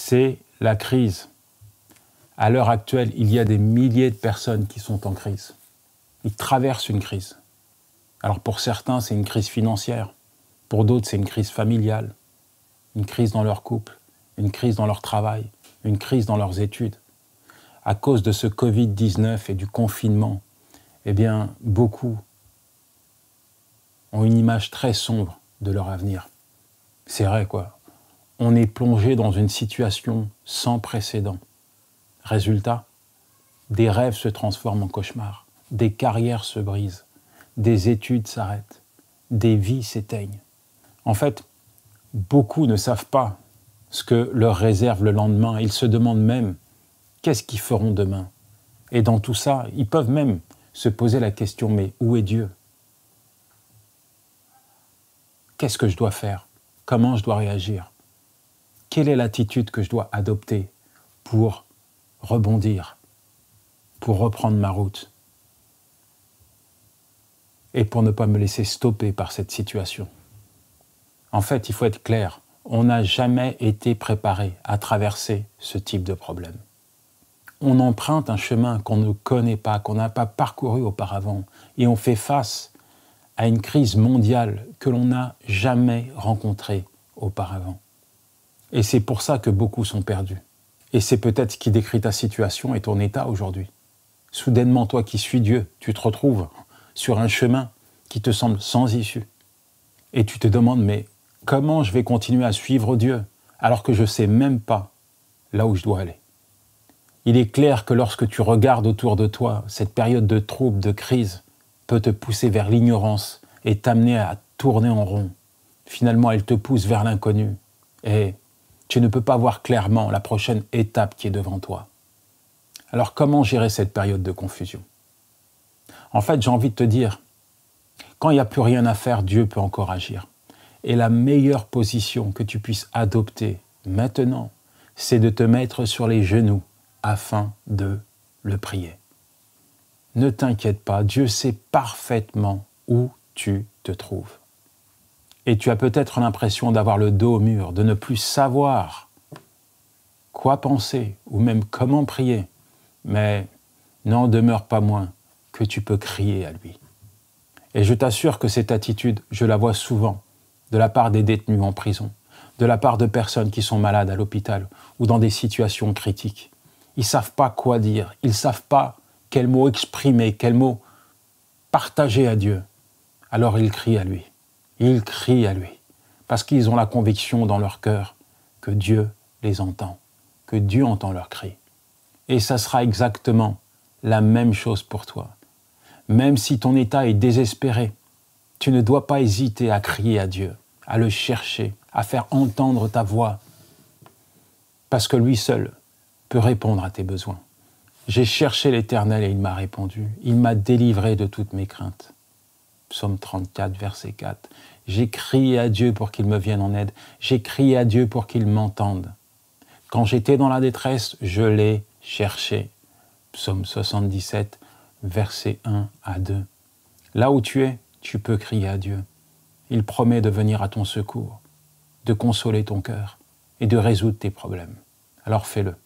c'est la crise. À l'heure actuelle, il y a des milliers de personnes qui sont en crise. Ils traversent une crise. Alors pour certains, c'est une crise financière. Pour d'autres, c'est une crise familiale, une crise dans leur couple, une crise dans leur travail, une crise dans leurs études. À cause de ce Covid-19 et du confinement, eh bien, beaucoup ont une image très sombre de leur avenir. C'est vrai, quoi. On est plongé dans une situation sans précédent. Résultat, des rêves se transforment en cauchemars, des carrières se brisent, des études s'arrêtent, des vies s'éteignent. En fait, beaucoup ne savent pas ce que leur réserve le lendemain. Ils se demandent même qu'est-ce qu'ils feront demain. Et dans tout ça, ils peuvent même se poser la question, mais où est Dieu? Qu'est-ce que je dois faire? Comment je dois réagir? Quelle est l'attitude que je dois adopter pour rebondir, pour reprendre ma route et pour ne pas me laisser stopper par cette situation? En fait, il faut être clair, on n'a jamais été préparé à traverser ce type de problème. On emprunte un chemin qu'on ne connaît pas, qu'on n'a pas parcouru auparavant, et on fait face à une crise mondiale que l'on n'a jamais rencontrée auparavant. Et c'est pour ça que beaucoup sont perdus. Et c'est peut-être ce qui décrit ta situation et ton état aujourd'hui. Soudainement, toi qui suis Dieu, tu te retrouves sur un chemin qui te semble sans issue. Et tu te demandes, mais comment je vais continuer à suivre Dieu alors que je ne sais même pas là où je dois aller? Il est clair que lorsque tu regardes autour de toi, cette période de trouble, de crise, peut te pousser vers l'ignorance et t'amener à tourner en rond. Finalement, elle te pousse vers l'inconnu. Et tu ne peux pas voir clairement la prochaine étape qui est devant toi. Alors comment gérer cette période de confusion? En fait, j'ai envie de te dire, quand il n'y a plus rien à faire, Dieu peut encore agir. Et la meilleure position que tu puisses adopter maintenant, c'est de te mettre sur les genoux afin de le prier. Ne t'inquiète pas, Dieu sait parfaitement où tu te trouves. Et tu as peut-être l'impression d'avoir le dos au mur, de ne plus savoir quoi penser ou même comment prier. Mais n'en demeure pas moins que tu peux crier à lui. Et je t'assure que cette attitude, je la vois souvent de la part des détenus en prison, de la part de personnes qui sont malades à l'hôpital ou dans des situations critiques. Ils ne savent pas quoi dire, ils ne savent pas quels mots exprimer, quels mots partager à Dieu. Alors ils crient à lui. Ils crient à lui. Parce qu'ils ont la conviction dans leur cœur que Dieu les entend, que Dieu entend leurs cris. Et ça sera exactement la même chose pour toi. Même si ton état est désespéré, tu ne dois pas hésiter à crier à Dieu, à le chercher, à faire entendre ta voix. Parce que lui seul peut répondre à tes besoins. J'ai cherché l'Éternel et il m'a répondu. Il m'a délivré de toutes mes craintes. Psaume 34, verset 4. J'ai crié à Dieu pour qu'il me vienne en aide. J'ai crié à Dieu pour qu'il m'entende. Quand j'étais dans la détresse, je l'ai cherché. Psaume 77, verset 1 à 2. Là où tu es, tu peux crier à Dieu. Il promet de venir à ton secours, de consoler ton cœur et de résoudre tes problèmes. Alors fais-le.